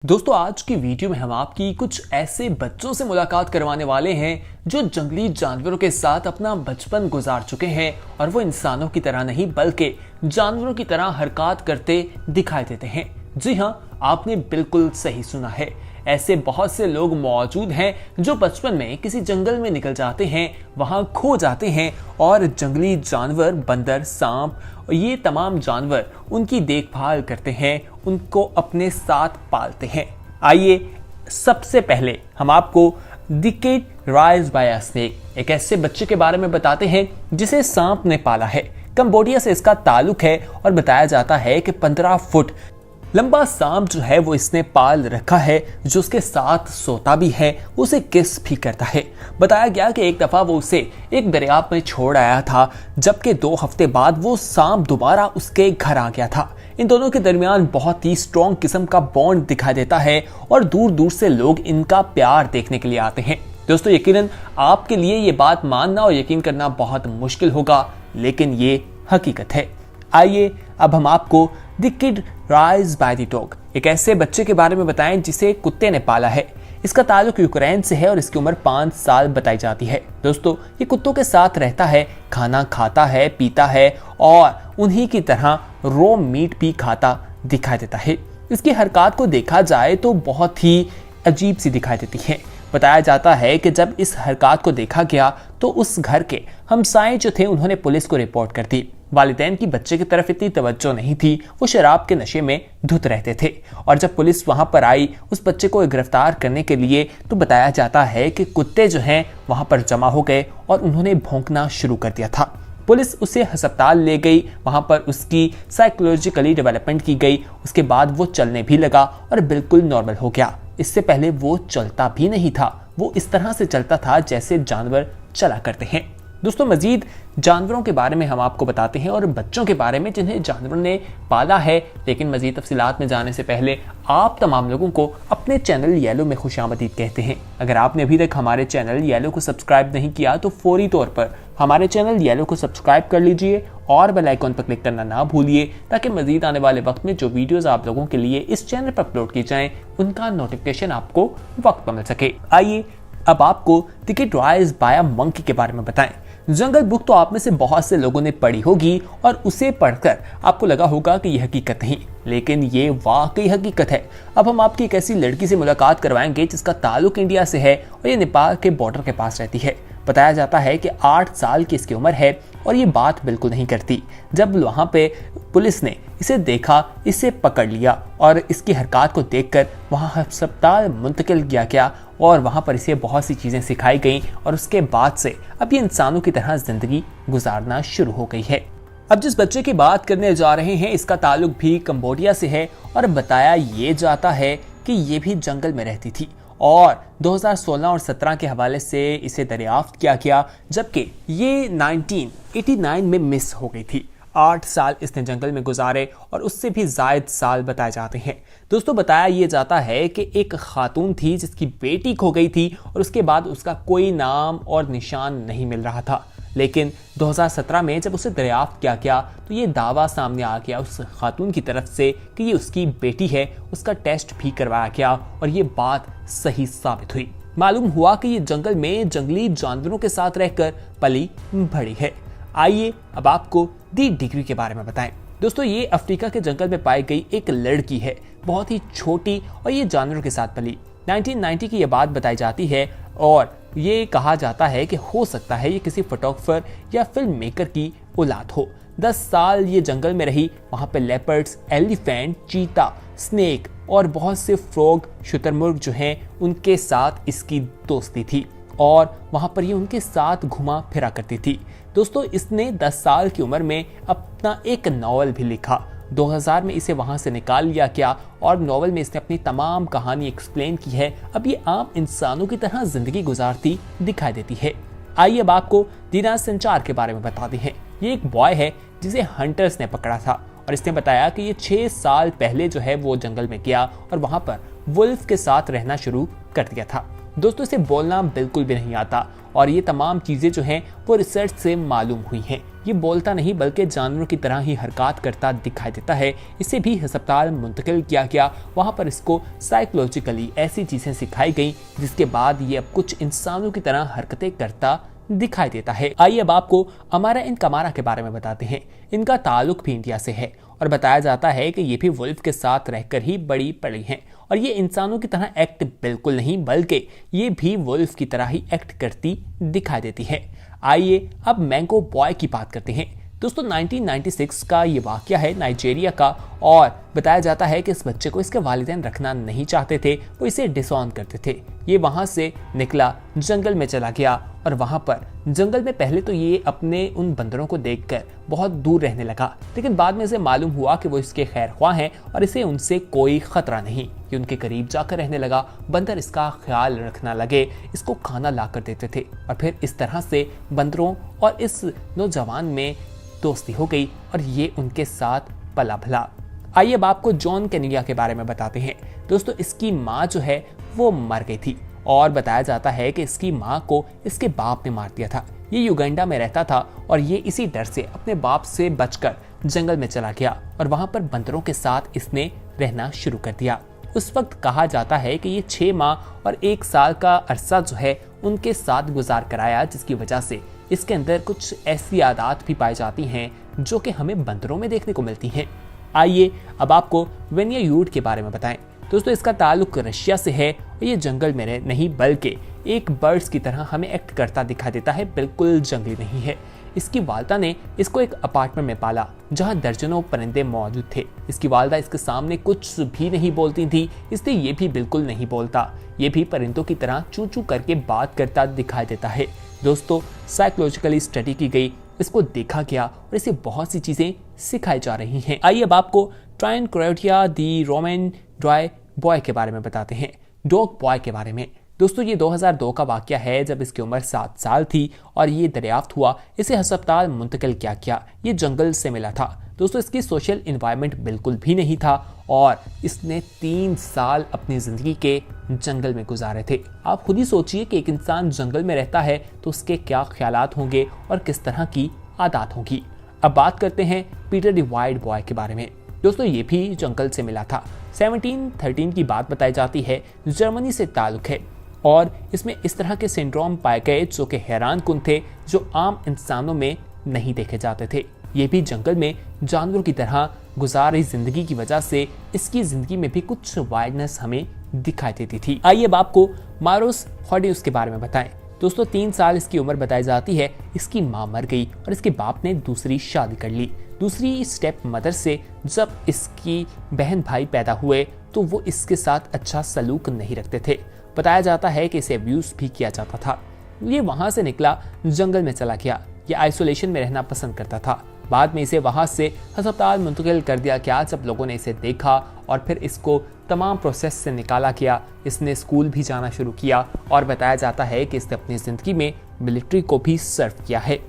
दोस्तों आज की वीडियो में हम आपकी कुछ ऐसे बच्चों से मुलाकात करवाने वाले हैं जो जंगली जानवरों के साथ अपना बचपन गुजार चुके हैं और वो इंसानों की तरह नहीं बल्कि जानवरों की तरह हरकत करते दिखाई देते हैं। जी हाँ, आपने बिल्कुल सही सुना है। ऐसे बहुत से लोग मौजूद हैं जो बचपन में किसी जंगल में निकल जाते हैं, वहां खो जाते हैं और जंगली जानवर, बंदर, सांप, ये तमाम जानवर उनकी देखभाल करते हैं, उनको अपने साथ पालते हैं। आइए सबसे पहले हम आपको the kid raised by a snake, एक ऐसे बच्चे के बारे में बताते हैं जिसे सांप ने पाला है। कंबोडिया से इसका ताल्लुक है और बताया जाता है कि 15 फुट लंबा सांप जो है वो इसने पाल रखा है, जो उसके साथ सोता भी है, उसे किस भी करता है। बताया गया कि एक दफा वो उसे एक दरिया में छोड़ आया था, जबकि 2 हफ्ते बाद वो सांप दोबारा उसके घर आ गया था। इन दोनों के दरमियान बहुत ही स्ट्रॉन्ग किस्म का बॉन्ड दिखाई देता है और दूर दूर से लोग इनका प्यार देखने के लिए आते हैं। दोस्तों यकीनन आपके लिए ये बात मानना और यकीन करना बहुत मुश्किल होगा, लेकिन ये हकीकत है। आइए अब हम आपको the kid raised by the dog, एक ऐसे बच्चे के बारे में बताएं जिसे कुत्ते ने पाला है। इसका ताल्लुक यूक्रेन से है और इसकी उम्र 5 साल बताई जाती है। दोस्तों ये कुत्तों के साथ रहता है, खाना खाता है, पीता है और उन्हीं की तरह रॉ मीट भी खाता दिखाई देता है। इसकी हरकत को देखा जाए तो बहुत ही अजीब सी दिखाई देती है। बताया जाता है कि जब इस हरकत को देखा गया तो उस घर के हमसाए जो थे उन्होंने पुलिस को रिपोर्ट कर दी। वालिदैन की बच्चे की तरफ इतनी तवज्जो नहीं थी, वो शराब के नशे में धुत रहते थे और जब पुलिस वहां पर आई उस बच्चे को गिरफ्तार करने के लिए तो बताया जाता है कि कुत्ते जो हैं वहां पर जमा हो गए और उन्होंने भौंकना शुरू कर दिया था। पुलिस उसे अस्पताल ले गई, वहां पर उसकी साइकोलॉजिकली डेवलपमेंट की गई। उसके बाद वो चलने भी लगा और बिल्कुल नॉर्मल हो गया। इससे पहले वो चलता भी नहीं था, वो इस तरह से चलता था जैसे जानवर चला करते हैं। दोस्तों मजीद जानवरों के बारे में हम आपको बताते हैं और बच्चों के बारे में जिन्हें जानवरों ने पाला है, लेकिन मजीद तफसीलात में जाने से पहले आप तमाम लोगों को अपने चैनल येलो में खुशामदीद कहते हैं। अगर आपने अभी तक हमारे चैनल येलो को सब्सक्राइब नहीं किया तो फौरी तौर पर हमारे चैनल येलो को सब्सक्राइब कर लीजिए और बेल आइकॉन पर क्लिक करना ना भूलिए, ताकि मजीद आने वाले वक्त में जो वीडियोस आप लोगों के लिए इस चैनल पर अपलोड की जाएं उनका नोटिफिकेशन आपको वक्त पर मिल सके। आइए अब आपको the kid raised by a monkey के बारे में बताएं। जंगल बुक तो आप में से बहुत से लोगों ने पढ़ी होगी और उसे पढ़कर आपको लगा होगा कि यह हकीकत नहीं, लेकिन ये वाकई हकीकत है। अब हम आपकी एक ऐसी लड़की से मुलाकात करवाएंगे जिसका ताल्लुक इंडिया से है और ये नेपाल के बॉर्डर के पास रहती है। बताया जाता है कि 8 साल की इसकी उम्र है और ये बात बिल्कुल नहीं करती। जब वहां पे पुलिस ने इसे देखा, इसे पकड़ लिया और इसकी हरकत को देखकर वहां अस्पताल मुंतकिल किया गया और वहां पर इसे बहुत सी चीजें सिखाई गई और उसके बाद से अब ये इंसानों की तरह जिंदगी गुजारना शुरू हो गई है। अब जिस बच्चे की बात करने जा रहे हैं इसका ताल्लुक भी कंबोडिया से है और बताया ये जाता है कि ये भी जंगल में रहती थी और 2016 और 17 के हवाले से इसे दरियाफ्त किया गया, जबकि ये 1989 में मिस हो गई थी। 8 साल इसने जंगल में गुजारे और उससे भी ज्यादा साल बताए जाते हैं। दोस्तों बताया ये जाता है कि एक खातून थी जिसकी बेटी खो गई थी और उसके बाद उसका कोई नाम और निशान नहीं मिल रहा था, लेकिन 2017 में जब उसे दरियाफ्त किया गया तो ये दावा सामने आ गया उस खातून की तरफ से कि ये उसकी बेटी है। उसका टेस्ट भी करवाया गया और ये बात सही साबित हुई। मालूम हुआ कि ये जंगल में जंगली जानवरों के साथ रहकर पली बढ़ी है। आइए अब आपको दी डिग्री के बारे में बताएं। दोस्तों ये अफ्रीका के जंगल में पाई गई एक लड़की है, बहुत ही छोटी, और ये जानवरों के साथ पली। 1990 की ये बात बताई जाती है और ये कहा जाता है कि हो सकता है ये किसी फोटोग्राफर या फिल्म मेकर की औलाद हो। 10 साल ये जंगल में रही, वहां पे लेपर्ड्स, एलिफेंट, चीता, स्नेक और बहुत से फ्रॉग, शुतुरमुर्ग जो हैं उनके साथ इसकी दोस्ती थी और वहां पर ये उनके साथ घुमा फिरा करती थी। दोस्तों इसने 10 साल की उम्र में अपना एक नॉवल भी लिखा। 2000 में इसे वहां से निकाल लिया गया और नॉवल में इसने अपनी तमाम कहानी एक्सप्लेन की है। अब ये आम इंसानों की तरह जिंदगी गुजारती दिखाई देती है। आइए अब आपको दीना संचार के बारे में बताते हैं। ये एक बॉय है जिसे हंटर्स ने पकड़ा था और इसने बताया कि ये 6 साल पहले जो है वो जंगल में गया और वहां पर वुल्फ के साथ रहना शुरू कर दिया था। दोस्तों इसे बोलना बिल्कुल भी नहीं आता और ये तमाम चीजें जो हैं वो रिसर्च से मालूम हुई हैं। ये बोलता नहीं बल्कि जानवरों की तरह ही हरकत करता दिखाई देता है। इसे भी अस्पताल मुंतकिल किया गया, वहां पर इसको साइकोलॉजिकली ऐसी चीजें सिखाई गई जिसके बाद ये अब कुछ इंसानों की तरह हरकतें करता दिखाई देता है। आइए अब आपको अमारा इन कमारा के बारे में बताते हैं। इनका ताल्लुक भी इंडिया से है और बताया जाता है कि ये भी वुल्फ के साथ रहकर ही बड़ी पड़ी हैं और ये इंसानों की तरह एक्ट बिल्कुल नहीं बल्कि ये भी वुल्फ की तरह ही एक्ट करती दिखाई देती है। आइए अब मैंगो बॉय की बात करते हैं। दोस्तों 1996 का ये वाकया है नाइजीरिया का और बताया जाता है कि इस बच्चे को इसके वालिदैन रखना नहीं चाहते थे, वो इसे डिसऑन करते थे। ये वहां से निकला, जंगल में चला गया और वहां पर जंगल में पहले तो ये अपने उन बंदरों को देखकर बहुत दूर रहने लगा, लेकिन बाद में इसे मालूम हुआ कि वो इसके खैर ख्वाह हैं और इसे उनसे कोई खतरा नहीं। ये उनके करीब जाकर रहने लगा, बंदर इसका ख्याल रखना लगे, इसको खाना ला कर देते थे और फिर इस तरह से बंदरों और इस नौजवान में दोस्ती हो गई और ये उनके साथ पला भला। आइए अब आपको जॉन कैनिया के बारे में बताते हैं। दोस्तों इसकी माँ जो है वो मर गई थी और बताया जाता है कि इसकी माँ को इसके बाप ने मार दिया था। ये युगांडा में रहता था और ये इसी डर से अपने बाप से बचकर जंगल में चला गया और वहां पर बंदरों के साथ इसने रहना शुरू कर दिया। उस वक्त कहा जाता है कि ये 6 माह और 1 साल का अरसा जो है उनके साथ गुजार कराया, जिसकी वजह से इसके अंदर कुछ ऐसी आदत भी पाई जाती हैं जो कि हमें बंदरों में देखने को मिलती हैं। आइए अब आपको वेनिया यूट के बारे में बताएं। दोस्तों इसका ताल्लुक रशिया से है और ये जंगल में नहीं बल्कि एक बर्ड्स की तरह हमें एक्ट करता दिखाई देता है, बिल्कुल जंगली नहीं है। इसकी वालदा ने इसको एक अपार्टमेंट में पाला जहां दर्जनों परिंदे मौजूद थे। इसकी वालदा इसके सामने कुछ भी नहीं बोलती थी, इसलिए ये भी बिल्कुल नहीं बोलता। ये भी परिंदों की तरह चू चू करके बात करता दिखाई देता है। दोस्तों साइकोलॉजिकली स्टडी की गई, इसको देखा गया और इसे बहुत सी चीजें सिखाई जा रही हैं। आइए अब आपको ट्राइन क्रोएटिया दी रोमन ड्राई बॉय के बारे में बताते हैं, डॉग बॉय के बारे में। दोस्तों ये 2002 का वाकया है जब इसकी उम्र 7 साल थी और ये दरियाफ्त हुआ। इसे अस्पताल मुंतकिल किया गया। ये जंगल से मिला था। दोस्तों इसकी सोशल इन्वायरमेंट बिल्कुल भी नहीं था और इसने 3 साल अपनी जिंदगी के जंगल में गुजारे थे। आप खुद ही सोचिए कि एक इंसान जंगल में रहता है तो उसके क्या ख्यालात होंगे और किस तरह की आदत होगी। अब बात करते हैं पीटर द वाइल्ड बॉय के बारे में। दोस्तों ये भी जंगल से मिला था। 1713 की बात बताई जाती है, जर्मनी से ताल्लुक है और इसमें इस तरह के सिंड्रोम पाए गए जो कि हैरान कुन थे, जो आम इंसानों में नहीं देखे जाते थे। ये भी जंगल में जानवरों की तरह गुजारी जिंदगी की वजह से इसकी जिंदगी में भी कुछ वाइल्डनेस हमें दिखाई देती थी। आइए अब आपको मारोस हॉडियस के बारे में बताएं। दोस्तों 3 साल इसकी उम्र बताई जाती है। इसकी माँ मर गई और इसके बाप ने दूसरी शादी कर ली। दूसरी स्टेप मदर से जब इसकी बहन भाई पैदा हुए तो वो इसके साथ अच्छा सलूक नहीं रखते थे। बताया जाता है कि इसे अब्यूज भी किया जाता था। ये वहां से निकला, जंगल में चला गया। ये आइसोलेशन में रहना पसंद करता था। बाद में इसे वहां से अस्पताल मुंतकिल कर दिया गया जब लोगों ने इसे देखा और फिर इसको तमाम प्रोसेस से निकाला गया। इसने स्कूल भी जाना शुरू किया और बताया जाता है कि इसने अपनी जिंदगी में मिलिट्री को भी सर्व किया है।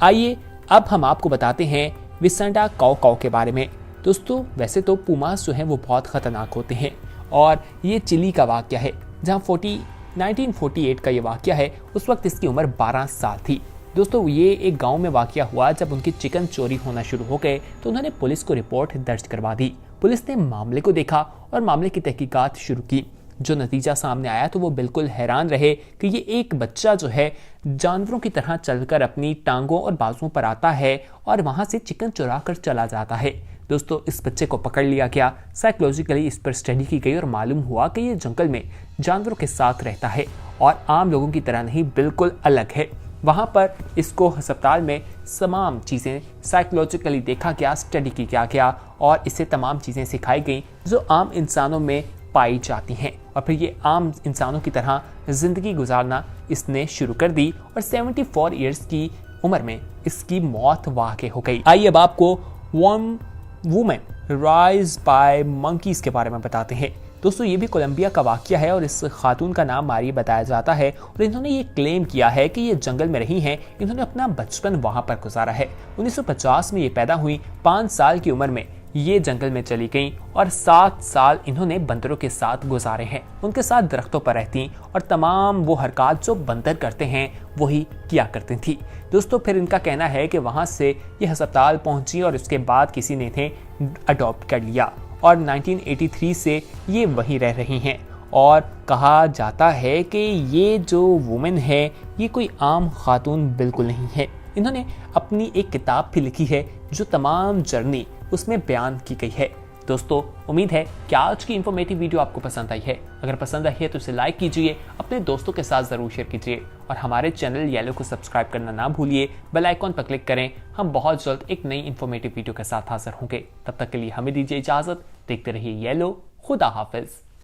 आइए अब हम आपको बताते हैं विसेंटा काऊ काऊ के बारे में। दोस्तों वैसे तो पुमास जो हैं वो बहुत खतरनाक होते हैं और ये चिली का वाकया है जहाँ 1948 का ये वाकया है। उस वक्त इसकी उम्र 12 साल थी। दोस्तों ये एक गांव में वाकया हुआ जब उनकी चिकन चोरी होना शुरू हो गए तो उन्होंने पुलिस को रिपोर्ट दर्ज करवा दी। पुलिस ने मामले को देखा और मामले की तहकीकात शुरू की। जो नतीजा सामने आया तो वो बिल्कुल हैरान रहे कि ये एक बच्चा जो है जानवरों की तरह चलकर अपनी टांगों और बाजुओं पर आता है और वहां से चिकन चुरा कर चला जाता है। दोस्तों इस बच्चे को पकड़ लिया गया, साइकोलॉजिकली इस पर स्टडी की गई और मालूम हुआ कि ये जंगल में जानवरों के साथ रहता है और आम लोगों की तरह नहीं, बिल्कुल अलग है। वहां पर इसको अस्पताल में तमाम चीज़ें साइकोलॉजिकली देखा गया, स्टडी किया गया और इसे तमाम चीज़ें सिखाई गई जो आम इंसानों में पाई जाती हैं और फिर ये आम इंसानों की तरह जिंदगी गुजारना इसने शुरू कर दी और 74 इयर्स की उम्र में इसकी मौत वाक़ई हो गई। आइए अब आपको one women rise by monkeys के बारे में बताते हैं। दोस्तों ये भी कोलंबिया का वाकया है और इस खातून का नाम मारी बताया जाता है और इन्होंने ये क्लेम किया है कि ये जंगल में रही हैं। इन्होंने अपना बचपन वहां पर गुजारा है। 1950 में ये पैदा हुई। 5 साल की उम्र में ये जंगल में चली गईं और 7 साल इन्होंने बंदरों के साथ गुजारे हैं। उनके साथ दरख्तों पर रहती और तमाम वो हरकत जो बंदर करते हैं वही किया करती थी। दोस्तों फिर इनका कहना है कि वहाँ से ये अस्पताल पहुंची और उसके बाद किसी ने इन्हें अडॉप्ट कर लिया और 1983 से ये वहीं रह रही हैं। और कहा जाता है कि ये जो वुमेन है ये कोई आम खातून बिल्कुल नहीं है। इन्होंने अपनी एक किताब भी लिखी है जो तमाम जर्नी उसमें बयान की गई है। दोस्तों उम्मीद है कि आज की इंफॉर्मेटिव वीडियो आपको पसंद आई है। अगर पसंद आई है तो इसे लाइक कीजिए, अपने दोस्तों के साथ जरूर शेयर कीजिए और हमारे चैनल येलो को सब्सक्राइब करना ना भूलिए। बेल आइकॉन पर क्लिक करें। हम बहुत जल्द एक नई इंफॉर्मेटिव वीडियो के साथ हाजिर होंगे। तब तक के लिए हमें दीजिए इजाजत। देखते रहिए येलो। खुदा हाफिज।